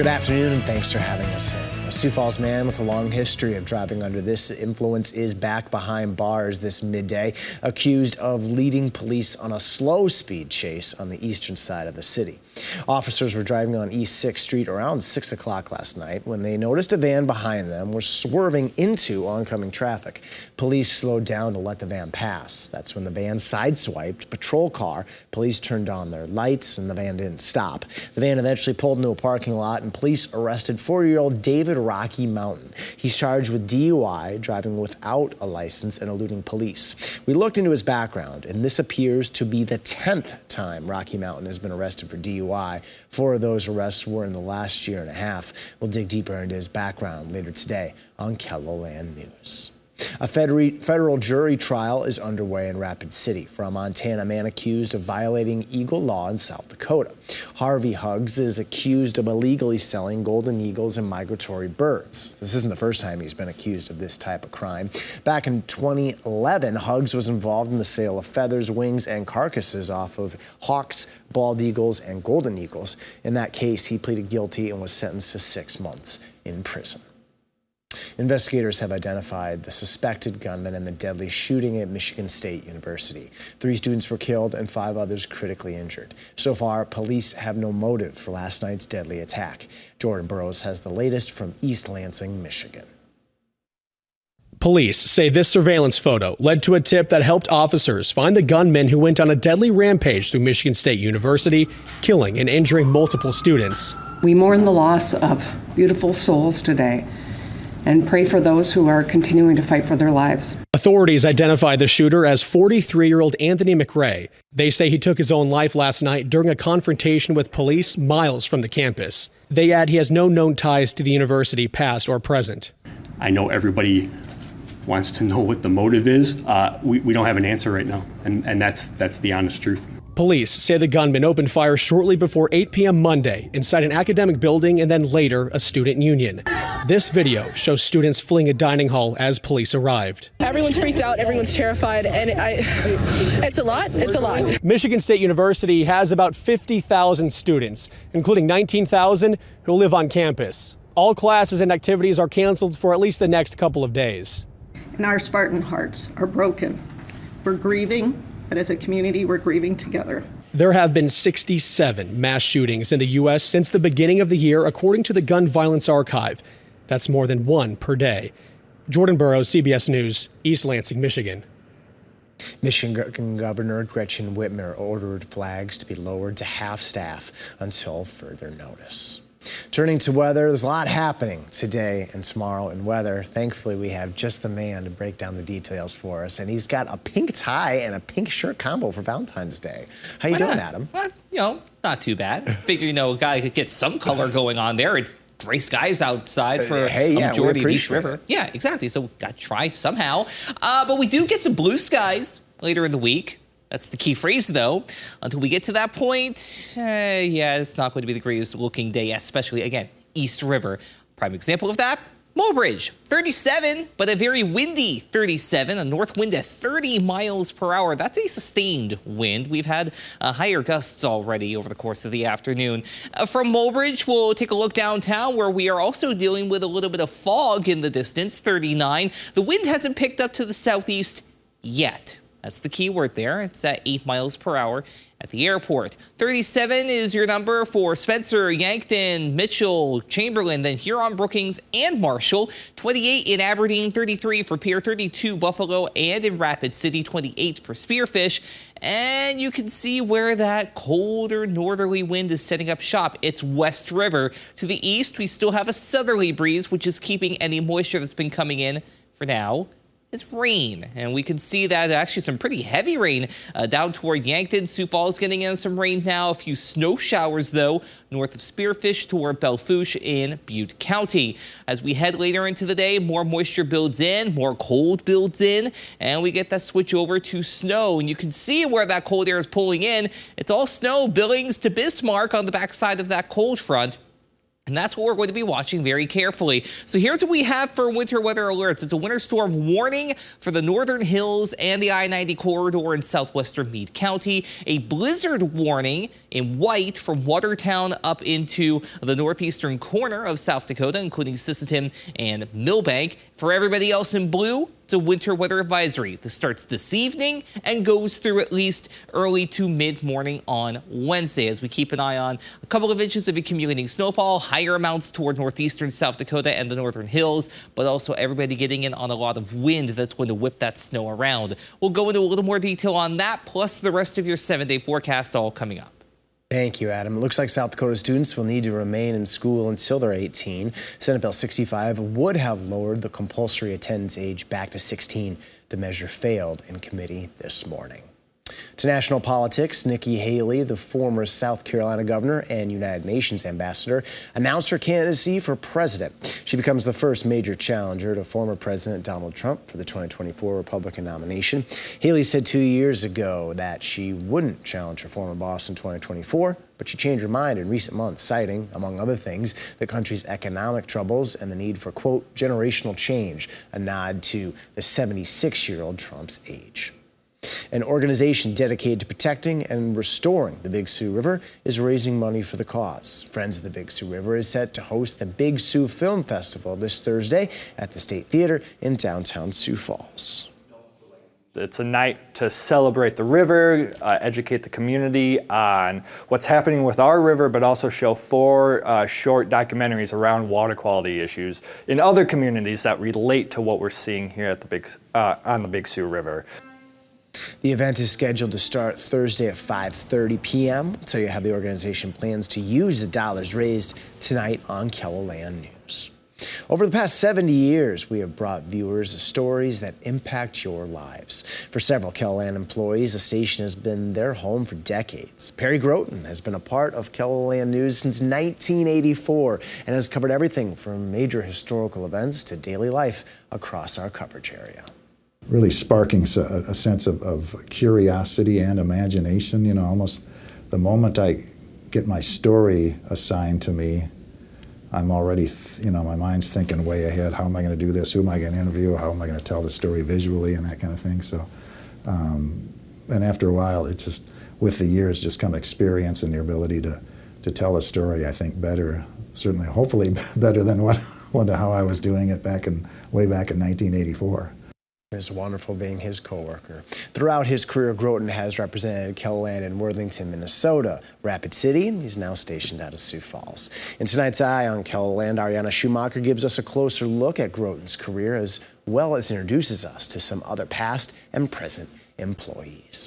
Good afternoon, and thanks for having us in. A Sioux Falls man with a long history of driving under this influence is back behind bars this midday, accused of leading police on a slow speed chase on the eastern side of the city. Officers were driving on East 6th Street around 6 o'clock last night when they noticed a van behind them was swerving into oncoming traffic. Police slowed down to let the van pass. That's when the van sideswiped a patrol car. Police turned on their lights and the van didn't stop. The van eventually pulled into a parking lot and police arrested 40-year-old David Rocky Mountain. He's charged with DUI, driving without a license and eluding police. We looked into his background, and this appears to be the 10th time Rocky Mountain has been arrested for DUI. 4 of those arrests were in the last year and a half. We'll dig deeper into his background later today on KELOLAND News. A federal jury trial is underway in Rapid City for a Montana man accused of violating Eagle law in South Dakota. Harvey Hugs is accused of illegally selling golden eagles and migratory birds. This isn't the first time he's been accused of this type of crime. Back in 2011, Hugs was involved in the sale of feathers, wings, and carcasses off of hawks, bald eagles, and golden eagles. In that case, he pleaded guilty and was sentenced to 6 months in prison. Investigators have identified the suspected gunman in the deadly shooting at Michigan State University. 3 students were killed and 5 others critically injured. So far, police have no motive for last night's deadly attack. Jordan Burroughs has the latest from East Lansing, Michigan. Police say this surveillance photo led to a tip that helped officers find the gunman who went on a deadly rampage through Michigan State University, killing and injuring multiple students. We mourn the loss of beautiful souls today and pray for those who are continuing to fight for their lives. Authorities identified the shooter as 43-year-old Anthony McRae. They say he took his own life last night during a confrontation with police miles from the campus. They add he has no known ties to the university, past or present. I know everybody wants to know what the motive is. We don't have an answer right now, and that's the honest truth. Police say the gunman opened fire shortly before 8 p.m. Monday inside an academic building and then later a student union. This video shows students fleeing a dining hall as police arrived. Everyone's freaked out, everyone's terrified, and it's a lot. It's a lot. Michigan State University has about 50,000 students, including 19,000 who live on campus. All classes and activities are canceled for at least the next couple of days. And our Spartan hearts are broken. We're grieving. But as a community, we're grieving together. There have been 67 mass shootings in the U.S. since the beginning of the year, according to the Gun Violence Archive. That's more than 1 per day. Jordan Burroughs, CBS News, East Lansing, Michigan. Michigan Governor Gretchen Whitmer ordered flags to be lowered to half staff until further notice. Turning to weather, there's a lot happening today and tomorrow in weather. Thankfully, we have just the man to break down the details for us, and he's got a pink tie and a pink shirt combo for Valentine's Day. How you doing, Adam? Well, not too bad. Figure, a guy could get some color going on there. It's gray skies outside for a majority of East River. Yeah, exactly. So got to try somehow. But we do get some blue skies later in the week. That's the key phrase, though. Until we get to that point, it's not going to be the greatest looking day, especially, again, East River. Prime example of that, Mobridge, 37, but a very windy 37, a north wind at 30 miles per hour. That's a sustained wind. We've had higher gusts already over the course of the afternoon. From Mobridge, we'll take a look downtown where we are also dealing with a little bit of fog in the distance, 39. The wind hasn't picked up to the southeast yet. That's the key word there. It's at 8 miles per hour at the airport. 37 is your number for Spencer, Yankton, Mitchell, Chamberlain, then Huron, Brookings, and Marshall. 28 in Aberdeen, 33 for Pierre, 32 Buffalo, and in Rapid City, 28 for Spearfish. And you can see where that colder northerly wind is setting up shop. It's West River. To the east, we still have a southerly breeze, which is keeping any moisture that's been coming in for now. It's rain, and we can see that actually some pretty heavy rain down toward Yankton. Sioux Falls getting in some rain now. A few snow showers, though, north of Spearfish toward Belfouche in Butte County. As we head later into the day, more moisture builds in, more cold builds in, and we get that switch over to snow. And you can see where that cold air is pulling in. It's all snow, Billings to Bismarck on the backside of that cold front. And that's what we're going to be watching very carefully. So here's what we have for winter weather alerts. It's a winter storm warning for the northern hills and the I-90 corridor in southwestern Meade County. A blizzard warning in white from Watertown up into the northeastern corner of South Dakota, including Sisseton and Millbank. For everybody else in blue, it's a winter weather advisory. This starts this evening and goes through at least early to mid-morning on Wednesday, as we keep an eye on a couple of inches of accumulating snowfall, higher amounts toward northeastern South Dakota and the northern hills, but also everybody getting in on a lot of wind that's going to whip that snow around. We'll go into a little more detail on that, plus the rest of your 7-day forecast all coming up. Thank you, Adam. It looks like South Dakota students will need to remain in school until they're 18. Senate Bill 65 would have lowered the compulsory attendance age back to 16. The measure failed in committee this morning. To national politics, Nikki Haley, the former South Carolina governor and United Nations ambassador, announced her candidacy for president. She becomes the first major challenger to former President Donald Trump for the 2024 Republican nomination. Haley said 2 years ago that she wouldn't challenge her former boss in 2024, but she changed her mind in recent months, citing, among other things, the country's economic troubles and the need for, quote, generational change, a nod to the 76-year-old Trump's age. An organization dedicated to protecting and restoring the Big Sioux River is raising money for the cause. Friends of the Big Sioux River is set to host the Big Sioux Film Festival this Thursday at the State Theater in downtown Sioux Falls. It's a night to celebrate the river, educate the community on what's happening with our river, but also show 4 short documentaries around water quality issues in other communities that relate to what we're seeing here at on the Big Sioux River. The event is scheduled to start Thursday at 5:30 p.m. So you have the organization plans to use the dollars raised tonight on KELOLAND News. Over the past 70 years, we have brought viewers stories that impact your lives. For several KELOLAND employees, the station has been their home for decades. Perry Groten has been a part of KELOLAND News since 1984 and has covered everything from major historical events to daily life across our coverage area. Really sparking a sense of curiosity and imagination. You know, almost the moment I get my story assigned to me, I'm already, my mind's thinking way ahead. How am I going to do this? Who am I going to interview? How am I going to tell the story visually and that kind of thing? So, and after a while, it just, with the years, just come experience and the ability to tell a story, I think, better, certainly, hopefully better than how I was doing it way back in 1984. It's wonderful being his co-worker. Throughout his career, Groten has represented KELOLAND in Worthington, Minnesota, Rapid City, and he's now stationed out of Sioux Falls. In tonight's Eye on KELOLAND, Ariana Schumacher gives us a closer look at Groten's career as well as introduces us to some other past and present employees.